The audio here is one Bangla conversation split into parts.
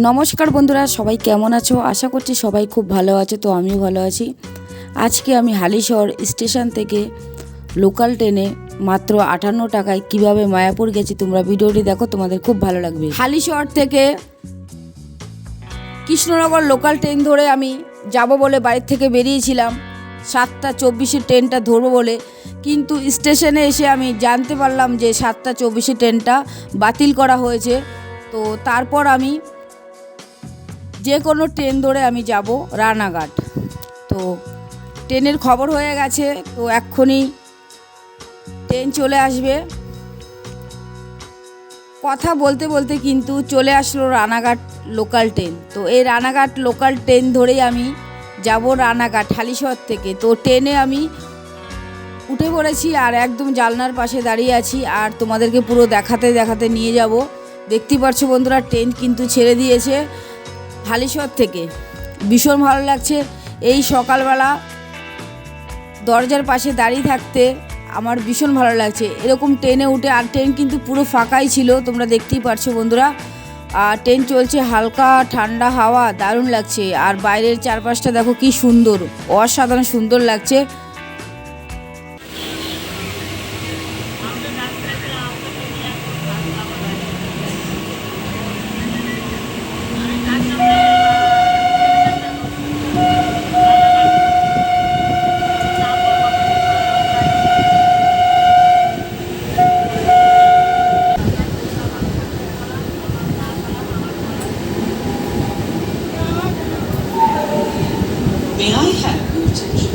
নমস্কার বন্ধুরা, সবাই কেমন আছো? আশা করছি সবাই খুব ভালো আছো। তো আমিও ভালো আছি। আজকে আমি হালিশহর স্টেশন থেকে লোকাল ট্রেনে মাত্র 58 টাকায় কিভাবে মায়াপুর গেছি, তোমরা ভিডিওটি দেখো, তোমাদের খুব ভালো লাগবে। হালিশহর থেকে কৃষ্ণনগর লোকাল ট্রেন ধরে আমি যাব বলে বাড়ির থেকে বেরিয়েছিলাম 7:24 ট্রেনটা ধরবো বলে, কিন্তু স্টেশনে এসে আমি জানতে পারলাম যে 7:24 ট্রেনটা বাতিল করা হয়েছে। তো তারপর আমি যে কোনো ট্রেন ধরে আমি যাব রানাঘাট। তো ট্রেনের খবর হয়ে গেছে, তো এক্ষুনি ট্রেন চলে আসবে। কথা বলতে বলতে কিন্তু চলে আসলো রানাঘাট লোকাল ট্রেন। তো এই রানাঘাট লোকাল ট্রেন ধরেই আমি যাব রানাঘাট হালিশহর থেকে। তো ট্রেনে আমি উঠে পড়েছি আর একদম জানলার পাশে দাঁড়িয়ে আছি, আর তোমাদেরকে পুরো দেখাতে দেখাতে নিয়ে যাব। দেখতেই পাচ্ছ বন্ধুরা, ট্রেন কিন্তু ছেড়ে দিয়েছে হালিশহর থেকে। ভীষণ ভালো লাগছে এই সকালবেলা দরজার পাশে দাঁড়িয়ে থাকতে, আমার ভীষণ ভালো লাগছে এরকম ট্রেনে উঠে। আর ট্রেন কিন্তু পুরো ফাঁকাই ছিল, তোমরা দেখতেই পারছো বন্ধুরা। আর ট্রেন চলছে, হালকা ঠান্ডা হাওয়া, দারুণ লাগছে। আর বাইরের চারপাশটা দেখো কি সুন্দর, অসাধারণ সুন্দর লাগছে। May I have your attention?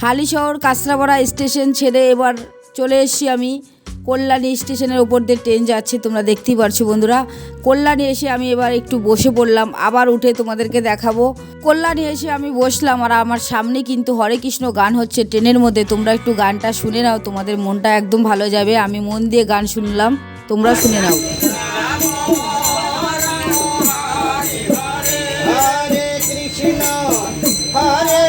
Halisahar Kanchrapara station ছেড়ে এবার চলে এসেছি আমি কল্যাণী স্টেশনের ওপর দিয়ে ট্রেন যাচ্ছে, তোমরা দেখতেই পারছো বন্ধুরা। কল্যাণী এসে আমি এবার একটু বসে পড়লাম, আবার উঠে তোমাদেরকে দেখাবো। কল্যাণী এসে আমি বসলাম, আর আমার সামনে কিন্তু হরে কৃষ্ণ গান হচ্ছে ট্রেনের মধ্যে। তোমরা একটু গানটা শুনে নাও, তোমাদের মনটা একদম ভালো যাবে। আমি মন দিয়ে গান শুনলাম, তোমরা শুনে নাও। Hare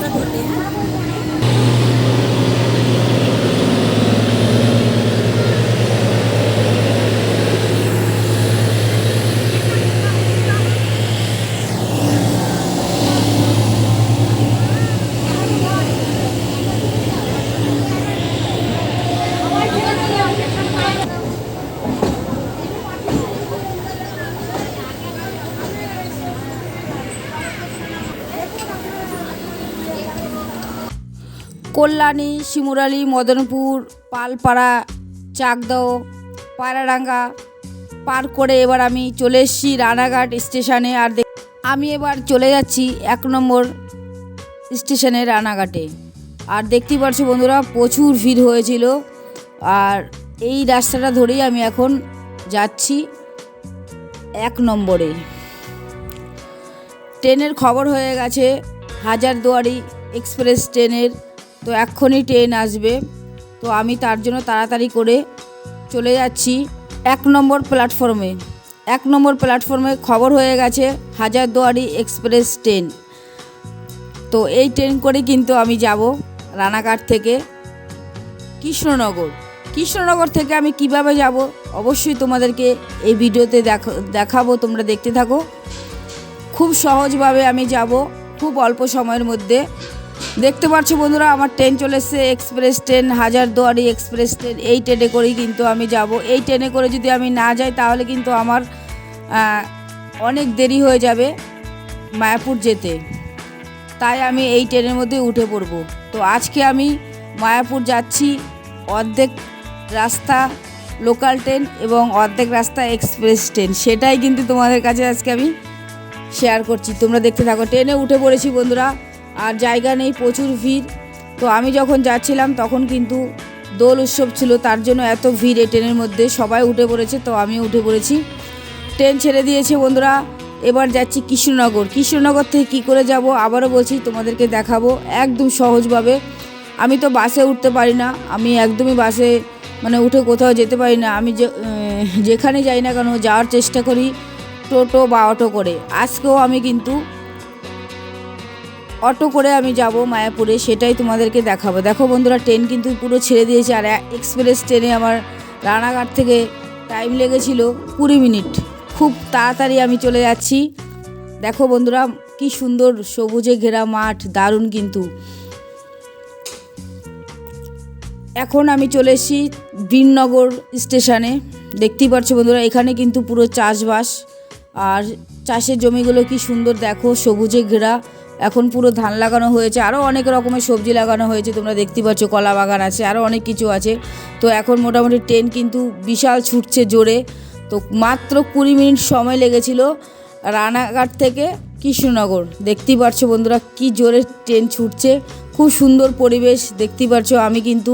টোটোটা ধরলে। কল্যাণী, শিমুরালী, মদনপুর, পালপাড়া, চাকদাহ, পায়রাডাঙ্গা পার করে এবার আমি চলে এসেছি রানাঘাট স্টেশনে। আর আমি এবার চলে যাচ্ছি 1 নম্বর স্টেশনে রানাঘাটে। আর দেখতেই পাচ্ছ বন্ধুরা, প্রচুর ভিড় হয়েছিল। আর এই রাস্তাটা ধরেই আমি এখন যাচ্ছি 1 নম্বরে। ট্রেনের খবর হয়ে গেছে, হাজারদুয়ারি এক্সপ্রেস ট্রেনের। তো এক্ষুনি ট্রেন আসবে, তো আমি তার জন্য তাড়াতাড়ি করে চলে যাচ্ছি 1 নম্বর প্ল্যাটফর্মে। 1 নম্বর প্ল্যাটফর্মে খবর হয়ে গেছে হাজারদুয়ারি এক্সপ্রেস ট্রেন। তো এই ট্রেন করে কিন্তু আমি যাব রানাঘাট থেকে কৃষ্ণনগর। কৃষ্ণনগর থেকে আমি কিভাবে যাব অবশ্যই তোমাদেরকে এই ভিডিওতে দেখাবো, তোমরা দেখতে থাকো। খুব সহজভাবে আমি যাব, খুব অল্প সময়ের মধ্যে। দেখতে পাচ্ছ বন্ধুরা, আমার ট্রেন চলে এসেছে, express train, Hazarduari express train. এই ট্রেনে করেই কিন্তু আমি যাব। এই ট্রেনে করে যদি আমি না যাই তাহলে কিন্তু আমার অনেক দেরি হয়ে যাবে মায়াপুর যেতে। তাই আমি এই ট্রেনের মধ্যে উঠে পড়ব। তো আজকে আমি মায়াপুর যাচ্ছি অর্ধেক রাস্তা লোকাল ট্রেন এবং অর্ধেক রাস্তা এক্সপ্রেস ট্রেন, সেটাই কিন্তু তোমাদের কাছে আজকে আমি শেয়ার করছি। তোমরা দেখতে থাকো। ট্রেনে উঠে পড়েছি বন্ধুরা, আর জায়গা নেই, প্রচুর ভিড়। তো আমি যখন যাচ্ছিলাম তখন কিন্তু দোল উৎসব ছিল, তার জন্য এত ভিড় এই ট্রেনের মধ্যে। সবাই উঠে পড়েছে, তো আমি উঠে পড়েছি। ট্রেন ছেড়ে দিয়েছে বন্ধুরা, এবার যাচ্ছি কৃষ্ণনগর। কৃষ্ণনগর থেকে কী করে যাব আবারও বলছি, তোমাদেরকে দেখাবো একদম সহজভাবে। আমি তো বাসে উঠতে পারি না, আমি একদমই বাসে উঠে কোথাও যেতে পারি না। আমি যেখানে যাই না কেন যাওয়ার চেষ্টা করি টোটো বা অটো করে। আজকেও আমি কিন্তু অটো করে আমি যাব মায়াপুরে, সেটাই তোমাদেরকে দেখাবো। দেখো বন্ধুরা, ট্রেন কিন্তু পুরো ছেড়ে দিয়েছে। আর এক্সপ্রেস ট্রেনে আমার রানাঘাট থেকে টাইম লেগেছিল 20 মিনিট। খুব তাড়াতাড়ি আমি চলে যাচ্ছি। দেখো বন্ধুরা, কি সুন্দর সবুজে ঘেরা মাঠ, দারুণ কিন্তু। এখন আমি চলে এসেছি বীরনগর স্টেশনে। দেখতেই পাচ্ছ বন্ধুরা, এখানে কিন্তু পুরো চাষবাস, আর চাষের জমিগুলো কি সুন্দর দেখো, সবুজে ঘেরা। এখন পুরো ধান লাগানো হয়েছে, আরও অনেক রকমের সবজি লাগানো হয়েছে, তোমরা দেখতেই পাচ্ছ, কলা বাগান আছে, আরও অনেক কিছু আছে। তো এখন মোটামুটি ট্রেন কিন্তু বিশাল ছুটছে জোরে। তো মাত্র 20 মিনিট সময় লেগেছিল রানাঘাট থেকে কৃষ্ণনগর। দেখতেই পাচ্ছ বন্ধুরা, কি জোরে ট্রেন ছুটছে। খুব সুন্দর পরিবেশ, দেখতেই পাচ্ছ। আমি কিন্তু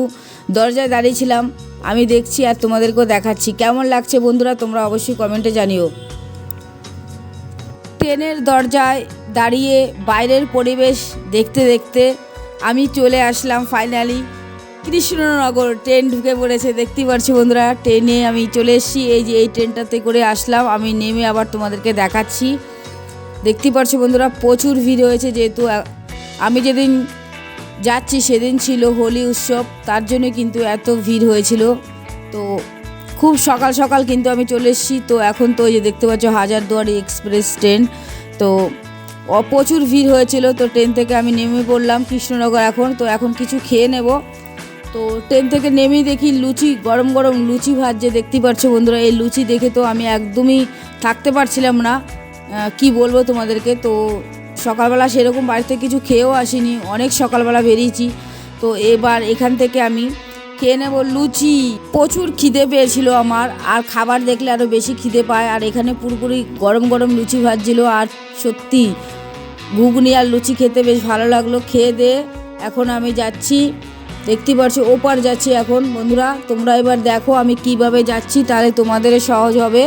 দরজায় দাঁড়িয়েছিলাম, আমি দেখছি আর তোমাদেরকেও দেখাচ্ছি। কেমন লাগছে বন্ধুরা তোমরা অবশ্যই কমেন্টে জানিও। ট্রেনের দরজায় দাঁড়িয়ে বাইরের পরিবেশ দেখতে দেখতে আমি চলে আসলাম ফাইনালি কৃষ্ণনগর। ট্রেন ঢুকে পড়েছে, দেখতেই পাচ্ছি বন্ধুরা। ট্রেনে আমি চলে এসেছি, এই যে এই ট্রেনটাতে করে আসলাম। আমি নেমে আবার তোমাদেরকে দেখাচ্ছি। দেখতেই পাচ্ছি বন্ধুরা, প্রচুর ভিড় হয়েছে, যেহেতু আমি যেদিন যাচ্ছি সেদিন ছিল হোলি উৎসব, তার জন্য কিন্তু এত ভিড় হয়েছিল। তো খুব সকাল সকাল কিন্তু আমি চলে এসেছি। তো এখন তো এই যে দেখতে পাচ্ছ হাজারদুয়ারি এক্সপ্রেস ট্রেন, তো প্রচুর ভিড় হয়েছিল। তো ট্রেন থেকে আমি নেমে পড়লাম কৃষ্ণনগর। এখন কিছু খেয়ে নেব। তো ট্রেন থেকে নেমেই দেখি লুচি, গরম গরম লুচি ভাজছে, দেখতেই পাচ্ছ বন্ধুরা। এই লুচি দেখে তো আমি একদমই থাকতে পারছিলাম না, কি বলবো তোমাদেরকে। তো সকালবেলা সেরকম বাড়িতে কিছু খেয়েও আসিনি, অনেক সকালবেলা বেরিয়েছি। তো এবার এখান থেকে আমি খেয়ে নেব লুচি। প্রচুর খিদে পেয়েছিল আমার, আর খাবার দেখলে আরও বেশি খিদে পায়। আর এখানে পুরোপুরি গরম গরম লুচি ভাজছিল, আর সত্যি ঘুগনি আর লুচি খেতে বেশ ভালো লাগলো। খেয়ে দিয়ে এখন আমি যাচ্ছি, দেখতেই পাচ্ছ ওপার যাচ্ছি এখন বন্ধুরা। তোমরা এবার দেখো আমি কিভাবে যাচ্ছি, তাহলে তোমাদের সহজ হবে।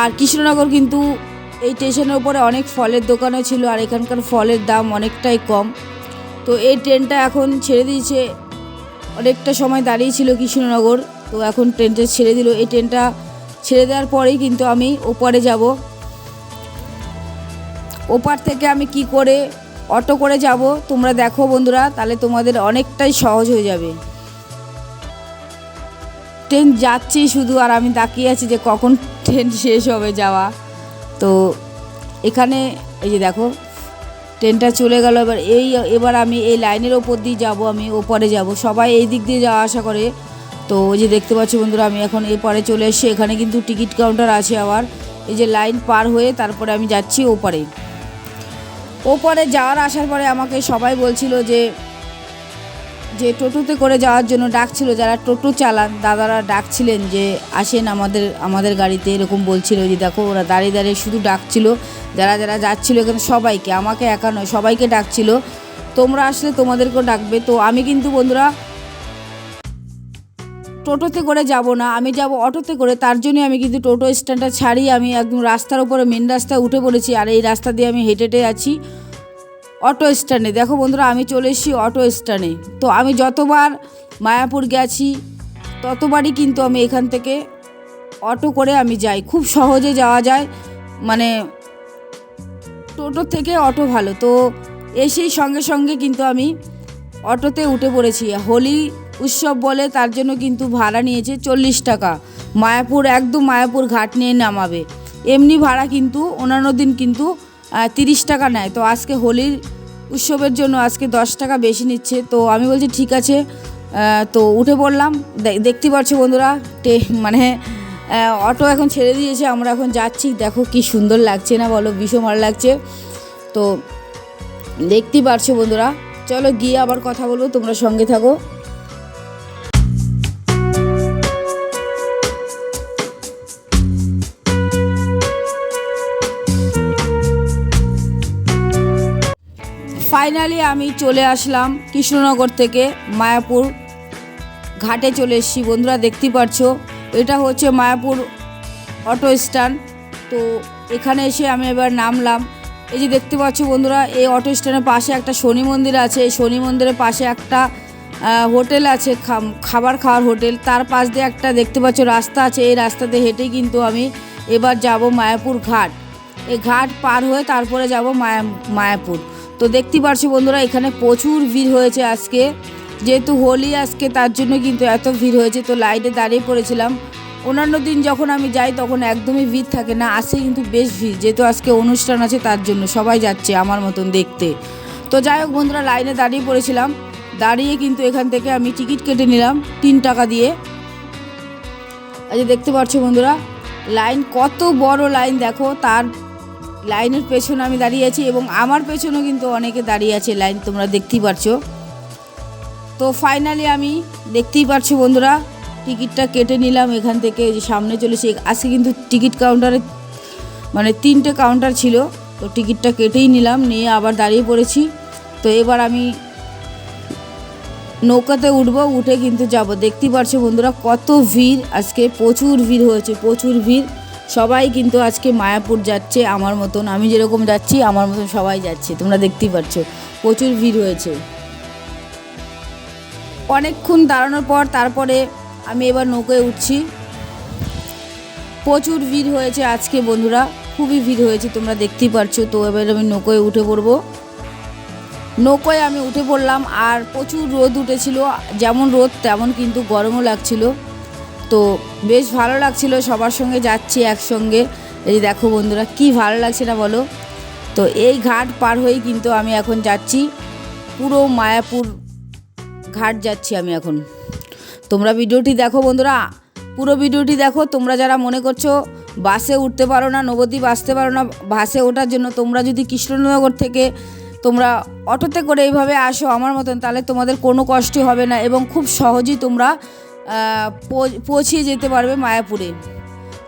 আর কৃষ্ণনগর কিন্তু এই স্টেশনের উপরে অনেক ফলের দোকানও ছিল, আর এখানকার ফলের দাম অনেকটাই কম। তো এই ট্রেনটা এখন ছেড়ে দিয়েছে, অনেকটা সময় দাঁড়িয়েছিল কৃষ্ণনগর, তো এখন ট্রেনটা ছেড়ে দিল। এই ট্রেনটা ছেড়ে দেওয়ার পরেই কিন্তু আমি ওপারে যাব। ওপার থেকে আমি কি করে অটো করে যাব তোমরা দেখো বন্ধুরা, তাহলে তোমাদের অনেকটাই সহজ হয়ে যাবে। ট্রেন যাচ্ছি শুধু, আর আমি তাকিয়ে আছি যে কখন ট্রেন শেষ হবে যাওয়া। তো এখানে এই যে দেখো ট্রেনটা চলে গেল। এবার আমি এই লাইনের ওপর দিয়ে যাব, আমি ওপরে যাব, সবাই এই দিক দিয়ে যাওয়া আসা করে। তো ওই যে দেখতে পাচ্ছি বন্ধুরা, আমি এখন এপারে চলে এসেছি। এখানে কিন্তু টিকিট কাউন্টার আছে আবার, এই যে লাইন পার হয়ে তারপরে আমি যাচ্ছি ওপারে। ওপারে যাওয়ার আসার পরে আমাকে সবাই বলছিল যে টোটোতে করে যাওয়ার জন্য ডাকছিল, যারা টোটো চালান দাদারা ডাকছিলেন যে আসেন আমাদের গাড়িতে, এরকম বলছিল। যে দেখো ওরা দাঁড়িয়ে দাঁড়িয়ে শুধু ডাকছিল, যারা যারা যাচ্ছিলো এখানে সবাইকে, আমাকে একা নয় সবাইকে ডাকছিল, তোমরা আসলে তোমাদেরকেও ডাকবে। তো আমি কিন্তু বন্ধুরা টোটোতে করে যাব না, আমি যাব অটোতে করে। তার জন্যই আমি কিন্তু টোটো স্ট্যান্ডটা ছাড়িয়ে আমি একদম রাস্তার উপরে মেন রাস্তায় উঠে পড়েছি, আর এই রাস্তা দিয়ে আমি হেঁটে হেঁটে আছি অটো স্ট্যান্ডে। দেখো বন্ধুরা আমি চলে এসেছি অটো স্ট্যান্ডে। তো আমি যতবার মায়াপুর গেছি ততবারই কিন্তু আমি এখান থেকে অটো করে আমি যাই, খুব সহজে যাওয়া যায়, মানে টোটো থেকে অটো ভালো। তো এসেই সঙ্গে সঙ্গে কিন্তু আমি অটোতে উঠে পড়েছি। হোলি উৎসব বলে তার জন্য কিন্তু ভাড়া নিয়েছে 40 টাকা, মায়াপুর একদম মায়াপুর ঘাট নিয়ে নামাবে। এমনি ভাড়া কিন্তু অন্যান্য দিন কিন্তু 30 টাকা নেয়। তো আজকে হোলির উৎসবের জন্য আজকে 10 টাকা বেশি নিচ্ছে। তো আমি বলছি ঠিক আছে, তো উঠে পড়লাম। দেখতে পাচ্ছ বন্ধুরা মানে অটো এখন ছেড়ে দিয়েছে, আমরা এখন যাচ্ছি। দেখো কি সুন্দর লাগছে না বলো, ভীষণ ভালো লাগছে। তো দেখতেই পারছো বন্ধুরা, চলো গিয়ে আবার কথা বলবো, তোমরা সঙ্গে থাকো। ফাইনালি আমি চলে আসলাম কৃষ্ণনগর থেকে মায়াপুর ঘাটে চলে এসেছি বন্ধুরা, দেখতেই পারছো এটা হচ্ছে মায়াপুর অটো স্ট্যান্ড। তো এখানে এসে আমি এবার নামলাম। এই যে দেখতে পাচ্ছ বন্ধুরা, এই অটো স্ট্যান্ডের পাশে একটা শনি মন্দির আছে, এই শনি মন্দিরের পাশে একটা হোটেল আছে, খাবার খাওয়ার হোটেল। তার পাশ দিয়ে একটা দেখতে পাচ্ছ রাস্তা আছে, এই রাস্তাতে হেঁটেই কিন্তু আমি এবার যাব মায়াপুর ঘাট। এই ঘাট পার হয়ে তারপরে যাব মায়াপুর। তো দেখতে পাচ্ছি বন্ধুরা এখানে প্রচুর ভিড় হয়েছে আজকে, যেহেতু হোলি আজকে তার জন্য কিন্তু এত ভিড় হয়েছে। তো লাইনে দাঁড়িয়ে পড়েছিলাম। অন্যান্য দিন যখন আমি যাই তখন একদমই ভিড় থাকে না, আসে কিন্তু বেশ ভিড়, যেহেতু আজকে অনুষ্ঠান আছে তার জন্য সবাই যাচ্ছে আমার মতন দেখতে। তো যাই হোক বন্ধুরা, লাইনে দাঁড়িয়ে পড়েছিলাম, দাঁড়িয়ে কিন্তু এখান থেকে আমি টিকিট কেটে নিলাম 3 টাকা দিয়ে। আজ দেখতে পাচ্ছ বন্ধুরা লাইন, কত বড় লাইন দেখো। তার লাইনের পেছনে আমি দাঁড়িয়ে আছি এবং আমার পেছনেও কিন্তু অনেকে দাঁড়িয়ে আছে লাইন, তোমরা দেখতেই পারছো। তো ফাইনালি আমি দেখতেই পারছো বন্ধুরা টিকিটটা কেটে নিলাম এখান থেকে, যে সামনে চলেছি। আজকে কিন্তু টিকিট কাউন্টারে মানে 3টে কাউন্টার ছিল, তো টিকিটটা কেটেই নিলাম, নিয়ে আবার দাঁড়িয়ে পড়েছি। তো এবার আমি নৌকাতে উঠবো, উঠে কিন্তু যাব। দেখতেই পারছো বন্ধুরা কত ভিড়, আজকে প্রচুর ভিড় হয়েছে, প্রচুর ভিড়। সবাই কিন্তু আজকে মায়াপুর যাচ্ছে আমার মতন, আমি যেরকম যাচ্ছি আমার মতন সবাই যাচ্ছে, তোমরা দেখতেই পাচ্ছ প্রচুর ভিড় হয়েছে। অনেকক্ষণ দাঁড়ানোর পর তারপরে আমি এবার নৌকায় উঠছি। প্রচুর ভিড় হয়েছে আজকে বন্ধুরা, খুবই ভিড় হয়েছে, তোমরা দেখতেই পারছো। তো এবার আমি নৌকায় উঠে পড়বো। নৌকায় আমি উঠে পড়লাম, আর প্রচুর রোদ উঠেছিল, যেমন রোদ তেমন কিন্তু গরমও লাগছিল। তো বেশ ভালো লাগছিল, সবার সঙ্গে যাচ্ছি একসঙ্গে। এই দেখো বন্ধুরা কি ভালো লাগছে না বলো। তো এই ঘাট পার হয়েই কিন্তু আমি এখন যাচ্ছি পুরো মায়াপুর ঘাট যাচ্ছি আমি এখন। তোমরা ভিডিওটি দেখো বন্ধুরা, পুরো ভিডিওটি দেখো। তোমরা যারা মনে করছো বাসে উঠতে পারো না, নবদ্বীপ আসতে পারো না বাসে ওঠার জন্য, তোমরা যদি কৃষ্ণনগর থেকে তোমরা অটোতে করে এইভাবে আসো আমার মতন, তাহলে তোমাদের কোনো কষ্টই হবে না এবং খুব সহজেই তোমরা পৌঁছিয়ে যেতে পারবে মায়াপুরে।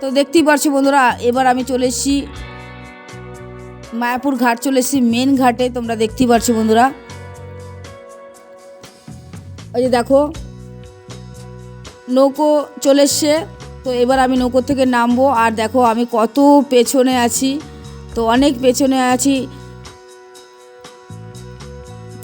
তো দেখতেই পারছো বন্ধুরা, এবার আমি চলে এসেছি মায়াপুর ঘাট, চলে এসেছি মেন ঘাটে। তোমরা দেখতেই পারছো বন্ধুরা, ওই যে দেখো নৌকো চলে এসছে। তো এবার আমি নৌকো থেকে নামবো, আর দেখো আমি কত পেছনে আছি, তো অনেক পেছনে আছি।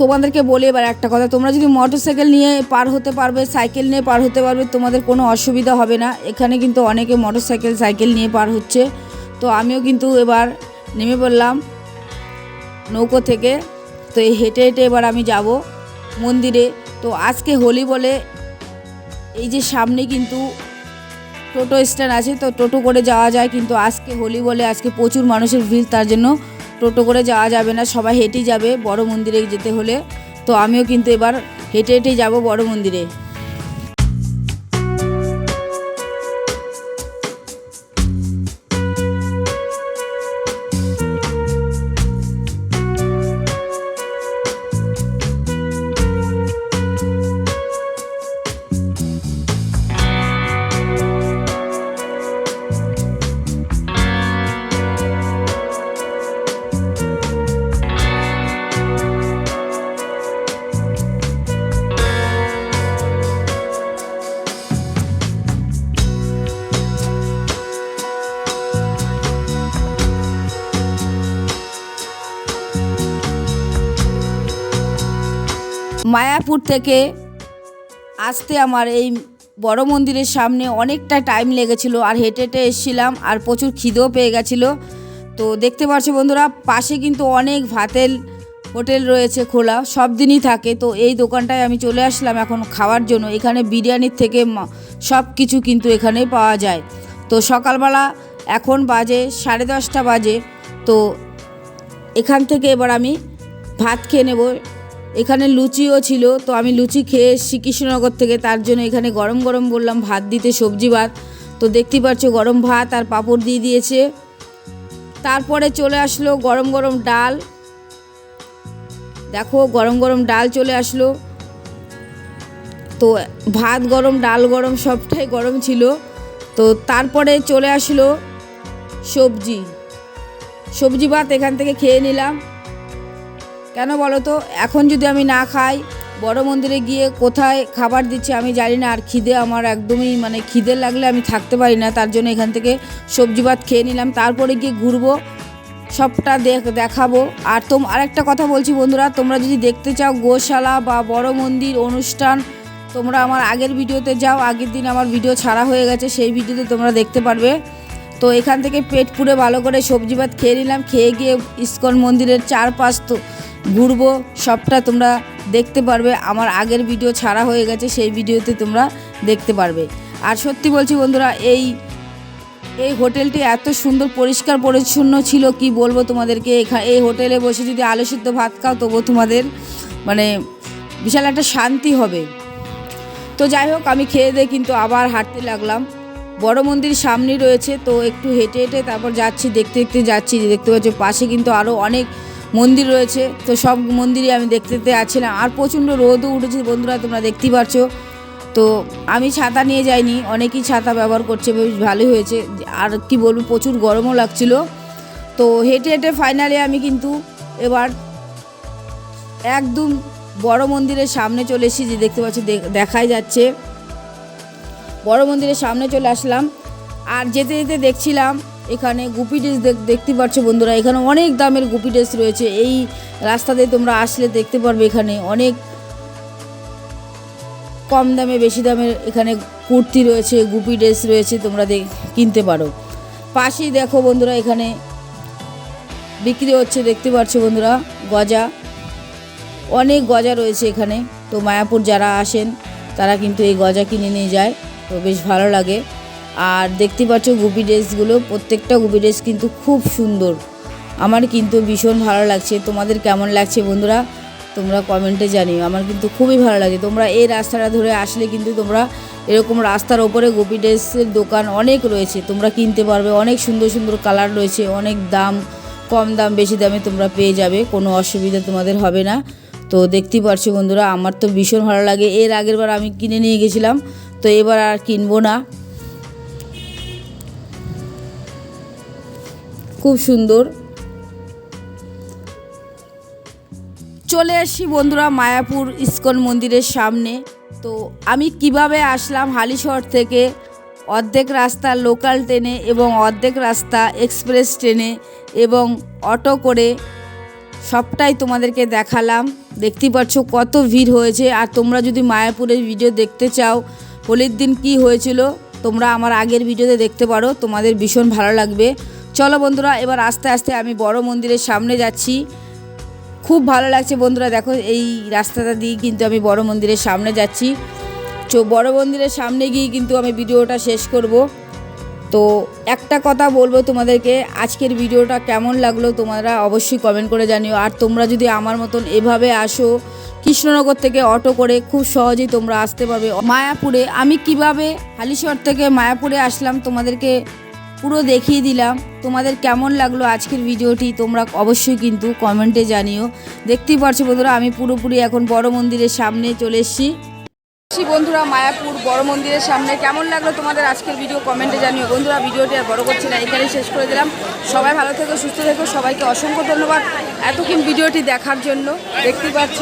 তোমাদেরকে বলি এবার একটা কথা, তোমরা যদি মোটরসাইকেল নিয়ে পার হতে পারবে, সাইকেল নিয়ে পার হতে পারবে, তোমাদের কোনো অসুবিধা হবে না। এখানে কিন্তু অনেকে মোটরসাইকেল সাইকেল নিয়ে পার হচ্ছে। তো আমিও কিন্তু এবার নেমে পড়লাম নৌকো থেকে। তো এই হেঁটে হেঁটে এবার আমি যাব মন্দিরে। তো আজকে হোলি বলে এই যে সামনে কিন্তু টোটো স্ট্যান্ড আছে, তো টোটো করে যাওয়া যায়, কিন্তু আজকে হোলি বলে আজকে প্রচুর মানুষের ভিড়, তার জন্য টোটো করে যাওয়া যাবে না, সবাই হেঁটেই যাবে বড় মন্দিরে যেতে হলে। তো আমিও কিন্তু এবার হেঁটে হেঁটেই যাব বড় মন্দিরে। মায়াপুর থেকে আসতে আমার এই বড় মন্দিরের সামনে অনেকটা টাইম লেগেছিল, আর হেঁটে হেঁটে এসেছিলাম, আর প্রচুর খিদেও পেয়ে গেছিলো। তো দেখতে পাচ্ছ বন্ধুরা, পাশে কিন্তু অনেক ভাতের হোটেল রয়েছে খোলা, সব দিনই থাকে। তো এই দোকানটায় আমি চলে আসলাম এখন খাওয়ার জন্য। এখানে বিরিয়ানির থেকে সব কিছু কিন্তু এখানেই পাওয়া যায়। তো সকালবেলা এখন বাজে 10:30 বাজে। তো এখান থেকে এবার আমি ভাত খেয়ে নেব। এখানে লুচিও ছিল, তো আমি লুচি খেয়ে এসেছি কৃষ্ণনগর থেকে, তার জন্য এখানে গরম গরম বললাম ভাত দিতে, সবজি ভাত। তো দেখতেই পাচ্ছ গরম ভাত আর পাঁপড় দিয়ে দিয়েছে। তারপরে চলে আসলো গরম গরম ডাল, দেখো গরম গরম ডাল চলে আসলো। তো ভাত গরম, ডাল গরম, সবটাই গরম ছিল। তো তারপরে চলে আসলো সবজি ভাত, এখান থেকে খেয়ে নিলাম। কেন বলো তো, এখন যদি আমি না খাই, বড় মন্দিরে গিয়ে কোথায় খাবার দিচ্ছে আমি জানি না, আর খিদে আমার একদমই খিদে লাগলে আমি থাকতে পারি না, তার জন্য এখান থেকে সবজি ভাত খেয়ে নিলাম। তারপরে গিয়ে ঘুরবো, সবটা দেখাবো। আর আরেকটা কথা বলছি বন্ধুরা, তোমরা যদি দেখতে চাও গোশালা বা বড় মন্দির অনুষ্ঠান, তোমরা আমার আগের ভিডিওতে যাও, আগের দিন আমার ভিডিও ছাড়া হয়ে গেছে, সেই ভিডিওতে তোমরা দেখতে পারবে। তো এখান থেকে পেট পুরে ভালো করে সবজি ভাত খেয়ে নিলাম, খেয়ে গিয়ে ইস্কন মন্দিরের চারপাশ তো ঘুরবো, সবটা তোমরা দেখতে পারবে। আমার আগের ভিডিও ছাড়া হয়ে গেছে, সেই ভিডিওতে তোমরা দেখতে পারবে। আর সত্যি বলছি বন্ধুরা, এই হোটেলটি এত সুন্দর পরিষ্কার পরিচ্ছন্ন ছিল, কি বলবো তোমাদেরকে। এই হোটেলে বসে যদি আলু সিদ্ধ ভাত খাও, তবু তোমাদের বিশাল একটা শান্তি হবে। তো যাই হোক, আমি খেয়ে দিয়ে কিন্তু আবার হাঁটতে লাগলাম। বড় মন্দির সামনেই রয়েছে, তো একটু হেঁটে হেঁটে তারপর যাচ্ছি, দেখতে দেখতে যাচ্ছি। দেখতে পাচ্ছি পাশে কিন্তু আরও অনেক মন্দির রয়েছে, তো সব মন্দিরই আমি দেখতে দেখতে যাচ্ছিলাম। আর প্রচণ্ড রোদও উঠেছে বন্ধুরা, তোমরা দেখতেই পাচ্ছ। তো আমি ছাতা নিয়ে যাইনি, অনেকেই ছাতা ব্যবহার করছে, বেশ ভালোই হয়েছে। আর কি বলবো, প্রচুর গরমও লাগছিল। তো হেঁটে হেঁটে ফাইনালি আমি কিন্তু এবার একদম বড় মন্দিরের সামনে চলে এসেছি, যে দেখতে পাচ্ছি দেখাই যাচ্ছে, বড় মন্দিরের সামনে চলে আসলাম। আর যেতে যেতে দেখছিলাম এখানে গুপি ড্রেস, দেখতে পাচ্ছ বন্ধুরা, এখানে অনেক দামের গুপি ড্রেস রয়েছে। এই রাস্তাতে তোমরা আসলে দেখতে পারবে এখানে অনেক কম দামে, বেশি দামের এখানে কুর্তি রয়েছে, গুপি ড্রেস রয়েছে, তোমরা কিনতে পারো। পাশেই দেখো বন্ধুরা, এখানে বিক্রি হচ্ছে, দেখতে পাচ্ছ বন্ধুরা, গজা, অনেক গজা রয়েছে এখানে। তো মায়াপুর যারা আসেন তারা কিন্তু এই গজা কিনে নিয়ে যায়, তো বেশ ভালো লাগে। আর দেখতে পাচ্ছ গুপি ড্রেসগুলো, প্রত্যেকটা গুপি ড্রেস কিন্তু খুব সুন্দর, আমার কিন্তু ভীষণ ভালো লাগছে। তোমাদের কেমন লাগছে বন্ধুরা, তোমরা কমেন্টে জানিও। আমার কিন্তু খুবই ভালো লাগে। তোমরা এই রাস্তাটা ধরে আসলে কিন্তু তোমরা এরকম রাস্তার ওপরে গুপি ড্রেসের দোকান অনেক রয়েছে, তোমরা কিনতে পারবে। অনেক সুন্দর সুন্দর কালার রয়েছে, অনেক দাম, কম দাম বেশি দামে তোমরা পেয়ে যাবে, কোনো অসুবিধা তোমাদের হবে না। তো দেখতেই পারছো বন্ধুরা, আমার তো ভীষণ ভালো লাগে। এর আগের বার আমি কিনে নিয়ে গেছিলাম, তো এবার আর কিনবো না। খুব সুন্দর। চলে আসি বন্ধুরা মায়াপুর ইস্কন মন্দিরের সামনে। তো আমি কিভাবে আসলাম হালিশহর থেকে, অর্ধেক রাস্তা লোকাল ট্রেনে এবং অর্ধেক রাস্তা এক্সপ্রেস ট্রেনে এবং অটো করে, সবটাই তোমাদেরকে দেখালাম। দেখতেই পাচ্ছ কত ভিড় হয়েছে। আর তোমরা যদি মায়াপুরের ভিডিও দেখতে চাও, হোলির দিন কি হয়েছিল, তোমরা আমার আগের ভিডিওতে দেখতে পারো, তোমাদের ভীষণ ভালো লাগবে। চলো বন্ধুরা, এবার আস্তে আস্তে আমি বড় মন্দিরের সামনে যাচ্ছি। খুব ভালো লাগছে বন্ধুরা। দেখো এই রাস্তাটা দিয়ে কিন্তু আমি বড় মন্দিরের সামনে যাচ্ছি। বড় মন্দিরের সামনে গিয়ে কিন্তু আমি ভিডিওটা শেষ করব। তো একটা কথা বলবো তোমাদেরকে, আজকের ভিডিওটা কেমন লাগলো তোমরা অবশ্যই কমেন্ট করে জানিও। আর তোমরা যদি আমার মতন এভাবে আসো কৃষ্ণনগর থেকে অটো করে, খুব সহজেই তোমরা আসতে পারবে মায়াপুরে। আমি কিভাবে হালিশহর থেকে মায়াপুরে আসলাম তোমাদেরকে পুরো দেখিয়ে দিলাম। তোমাদের কেমন লাগলো আজকের ভিডিওটি তোমরা অবশ্যই কিন্তু কমেন্টে জানিও। দেখতেই পাচ্ছ বন্ধুরা, আমি পুরোপুরি এখন বড় মন্দিরের সামনে চলে এসেছি। বন্ধুরা মায়াপুর বড় মন্দিরের সামনে কেমন লাগলো তোমাদের আজকের ভিডিও কমেন্টে জানিও। বন্ধুরা ভিডিওটি আর বড় করছি না, এখানেই শেষ করে দিলাম। সবাই ভালো থেকো, সুস্থ থেকো, সবাইকে অসংখ্য ধন্যবাদ এতক্ষণ ভিডিওটি দেখার জন্য। দেখতেই পাচ্ছ